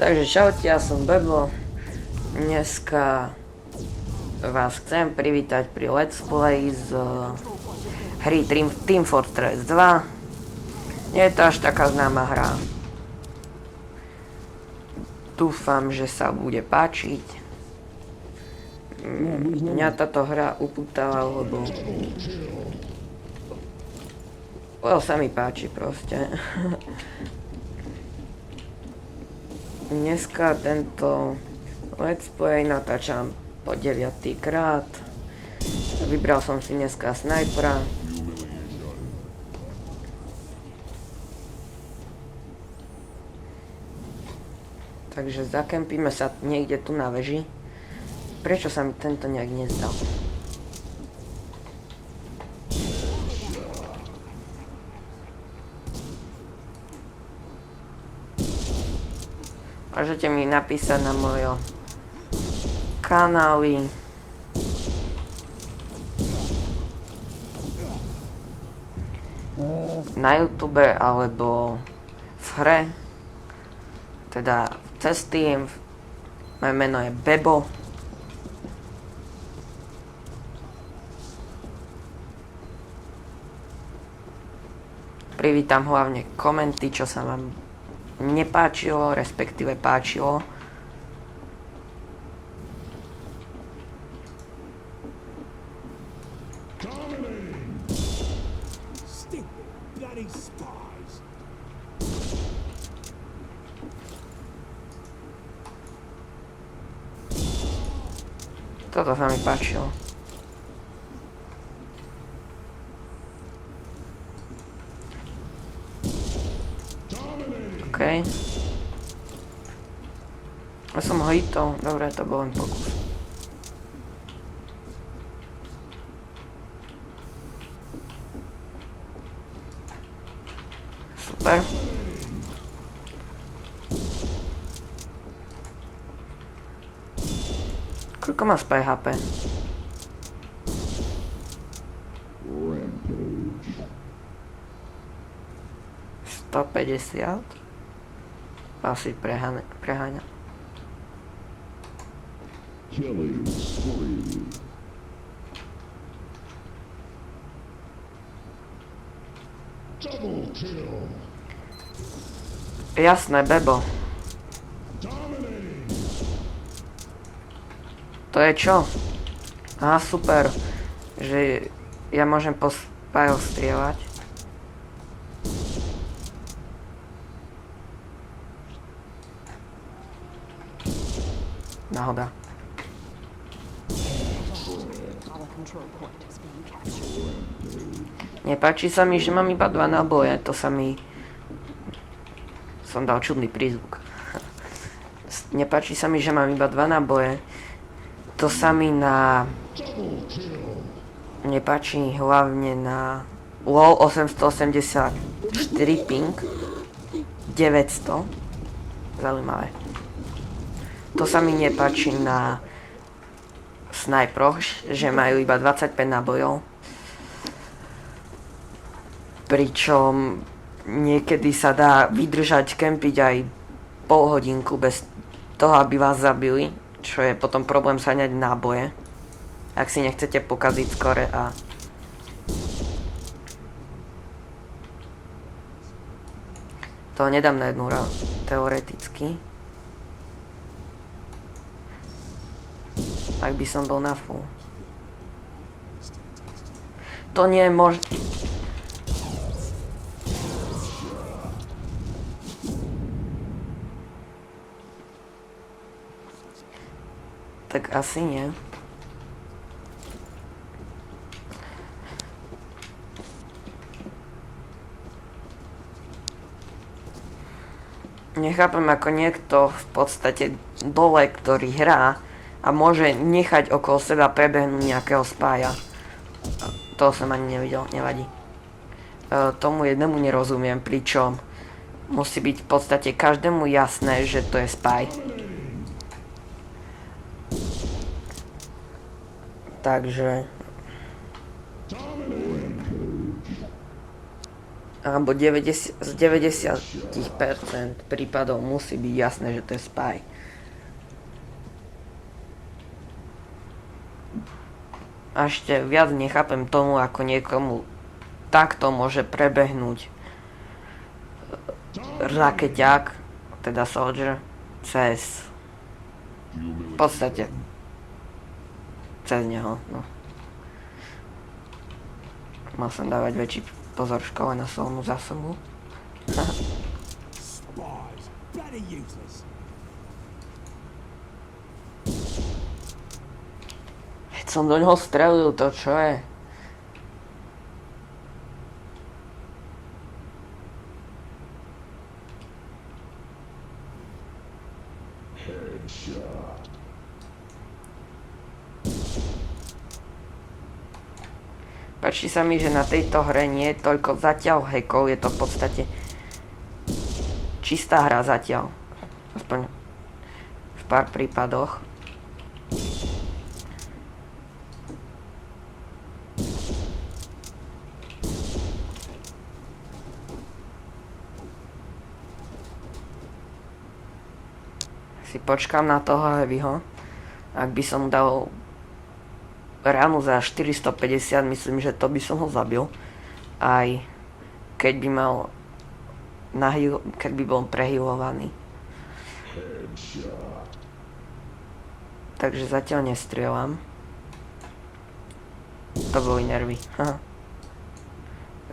Takže čaute, ja som Bebo. Dneska vás chcem privítať pri Let's Play z hry Team Fortress 2. Nie je to až taká známa hra. Dúfam, že sa bude páčiť. Mňa táto hra upútala, lebo sa mi páči proste. Dneska tento let's play natáčam po 9. krát. Vybral som si dneska snajpera. Takže zakempíme sa niekde tu na veži. Prečo sa mi tento nejak nezdal? Môžete mi napísať na moje kanály. Na YouTube alebo v hre. Teda cez Steam. Moje meno je Bebo. Privítam hlavne komenty, čo sa vám nepáčilo, respektíve páčilo. Toto sa mi páčilo. OK. Ja som ho hitol. Dobre, to bol len pokus. Super. Koľko má Spy HP? 150. Asi preháňa. Jasné, Bebo. To je čo? Aha, super. Že ja môžem po spájoch strieľať. Náhoda. Nepáči sa mi, že mám iba 2 náboje. To sa mi... Som dal čudný prízvuk. Nepáči sa mi, že mám iba 2 náboje. To sa mi na... Nepáči hlavne na... LOL 884 ping. 900. Zaujímavé. To sa mi nepáči na snajproch, že majú iba 25 nábojov. Pričom niekedy sa dá vydržať kempiť aj pol hodinku bez toho, aby vás zabili, čo je potom problém saňať náboje, ak si nechcete pokaziť skore a... To nedám na jednu rád, teoreticky. Ak by som bol na full. To nie je možné. Tak asi nie. Nechápem, ako niekto v podstate dole, ktorý hrá a môže nechať okolo seba prebehnúť nejakého spája. To som ani nevidel, nevadí. Tomu jednému nerozumiem, pričom musí byť v podstate každému jasné, že to je spy. Takže... Alebo 90, z 90% prípadov musí byť jasné, že to je spy. A ešte viac nechápem tomu, ako niekomu takto môže prebehnúť rakeťák, teda soldier, cez v podstate cez neho, no. Mal som dávať väčší pozor v škole na solnú zásobu. Keď som do ňoho strelil, to čo je? Páči sa mi, že na tejto hre nie je toľko zatiaľ hackov, je to v podstate čistá hra zatiaľ. Aspoň v pár prípadoch. Si počkám na toho Heavyho. Ak by som dal ránu za 450, myslím, že to by som ho zabil. Aj keď by mal keď by bol prehylovaný. Takže zatiaľ nestrieľam. To boli nervy.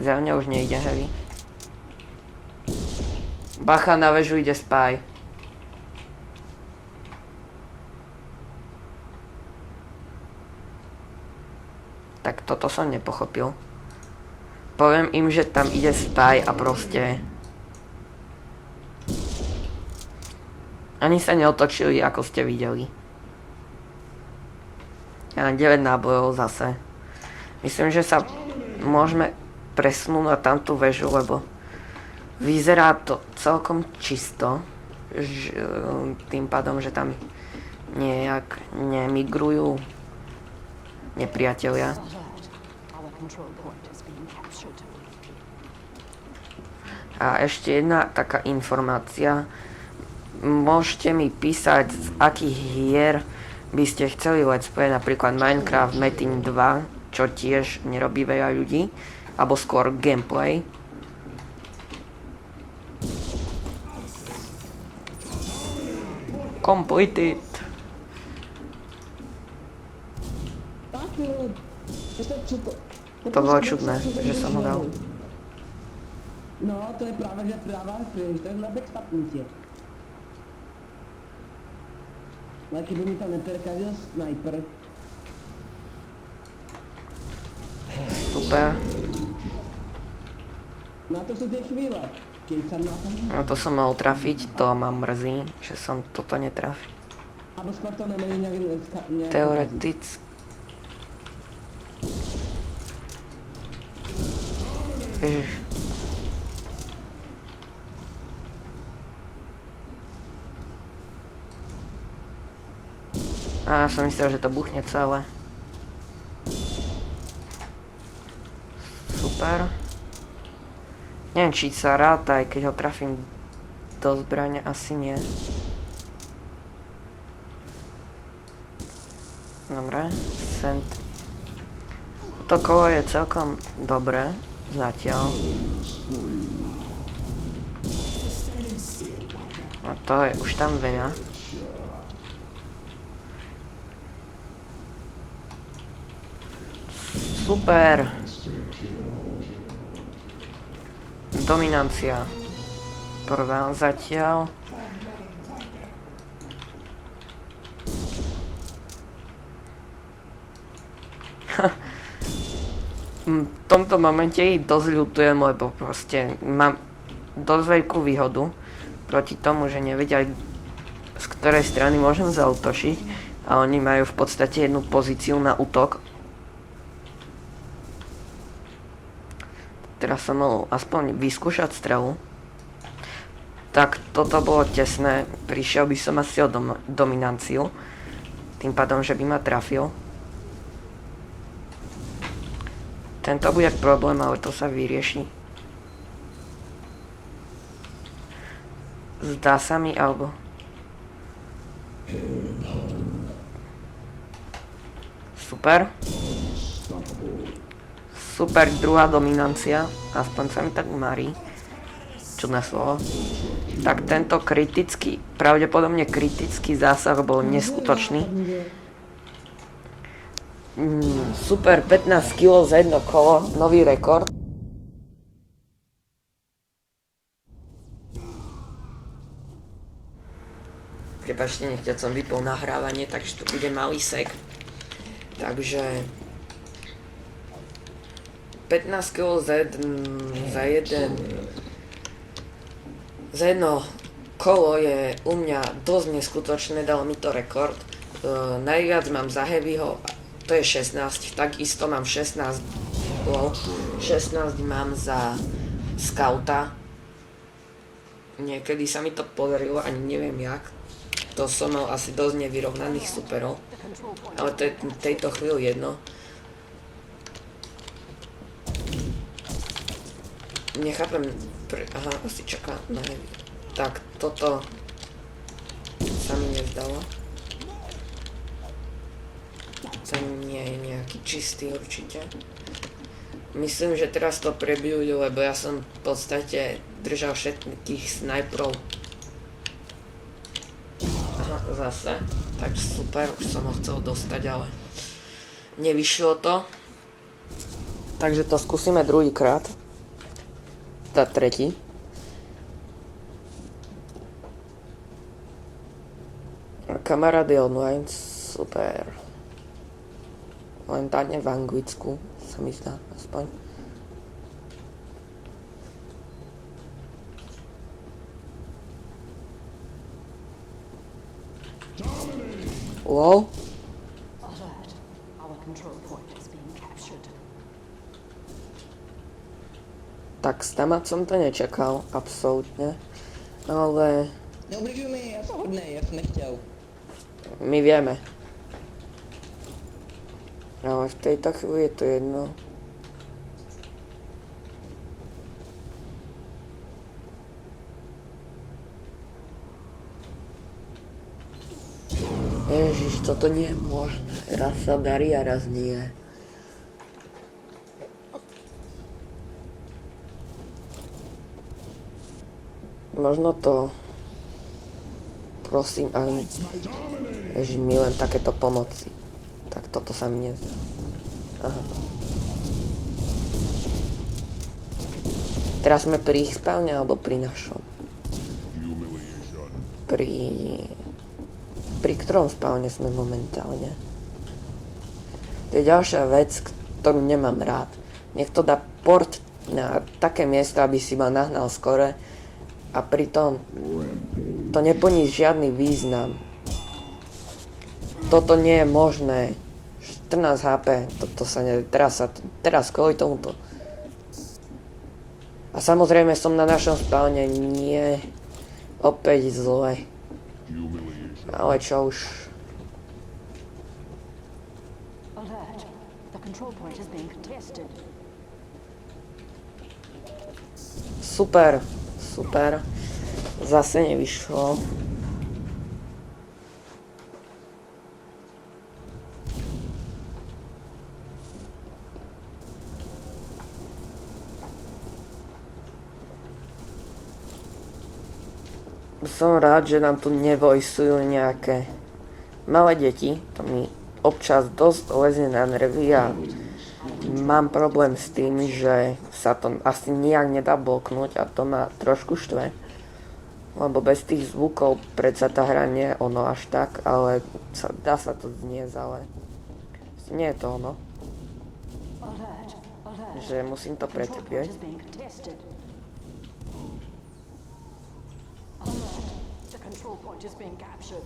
Zjavne už nejde Heavy. Bacha, na väžu ide spy. Tak toto som nepochopil. Poviem im, že tam ide spy a proste ani sa neotočili, ako ste videli. Ja 9 nábojov zase. Myslím, že sa môžeme presunúť na tamtú väžu, lebo vyzerá to celkom čisto. Tým pádom, že tam nejak nemigrujú nepriatelia. A ešte jedna taká informácia. Môžete mi písať, z akých hier by ste chceli let's play, napríklad Minecraft, Metin 2, čo tiež nerobí veľa ľudí, alebo skôr gameplay. Completed. To bolo čudné, že som ho dal. No, to je práve, že práva, to je na backstapnutě. Ale keby mi tam neperkazil sniper. Super. Na to sú tie chvíle. Keď sa na tom... No to som mal trafiť, to ma mrzí, že som toto netrafil. Abo skôr to nemení nejak... Teoreticky. Ježiš. A ja som myslel, že to buchne celé. Super. Neviem, či sa ráta, aj keď ho trafím do zbrane, asi nie. Dobre, sent. To kolo je celkom dobré, zatiaľ. A to je už tam veľa. Super. Dominancia. Prvá zatiaľ. V tomto momente ich dosť ľutujem, lebo proste mám dosť veľkú výhodu proti tomu, že nevedia, z ktorej strany môžem zaútočiť, a oni majú v podstate jednu pozíciu na útok. Teraz som mohol aspoň vyskúšať strelu. Tak toto bolo tesné, prišiel by som asi o dominanciu, tým pádom, že by ma trafil. Tento bude problém, ale to sa vyrieši. Zdá sa mi, alebo... Super. Super, druhá dominancia. Aspoň sa mi tak marí. Čudné slovo. Tak tento kritický, pravdepodobne kritický zásah bol neskutočný. Super, 15 kg za jedno kolo, nový rekord. Prepačte, nechťať som vypol nahrávanie, takže tu bude malý sek. Takže 15 kg za jedno kolo je u mňa dosť neskutočné, dalo mi to rekord. Najviac mám za heavyho, to je 16, takisto mám 16 mám za scouta. Niekedy sa mi to podarilo, ani neviem jak. To som mal asi dosť nevyrovnaných superov, ale to je v tejto chvíli jedno. Nechápem, aha, asi čaká na heavy. Tak, toto sa mi nezdalo. To nie je nejaký čistý určite. Myslím, že teraz to prebijú, lebo ja som v podstate držal všetkých snajprov. Aha, zase. Tak super, už som ho chcel dostať, ale nevyšlo to. Takže to skúsime druhýkrát. Tá tretí. Kamarády online, super. Momentálne v Anglicku, sa mi zdá, aspoň. Wow. Alert. Our control point is being captured. Tak stamať som to nečakal, absolútne. Ale Neubližuj mi, já jsem hodnej, jak jsem nechtěl. my vieme. Ale v tejto chvíli je to jedno. Ježiš, toto nie je možné. Raz sa darí a raz nie. Možno to... Prosím, ale... Ježiš, milujem takéto pomoci. Tak toto sa mi nezdá. Aha. Teraz sme pri ich spávne alebo pri našom? Pri ktorom spávne sme momentálne? To je ďalšia vec, ktorú nemám rád. Nech to dá port na také miesto, aby si ma nahnal skore a pritom to neplní žiadny význam. Toto nie je možné. 14 HP, toto sa ne... Teraz kvôli tomuto. A samozrejme som na našom spávne, nie. Opäť zle. Ale čo už. Alert. The control point is being contested. Super, super. Zase nevyšlo. Som rád, že nám tu nevojsujú nejaké malé deti. To mi občas dosť lezie na nervy a mám problém s tým, že sa to asi nijak nedá bloknúť a to ma trošku štve. Lebo bez tých zvukov predsa tá hra nie je ono až tak, ale dá sa to zniesť, ale nie je to ono. Alert. Alert. Že musím to Control point pretrpieť. is being contested. Alert. The control point is being captured.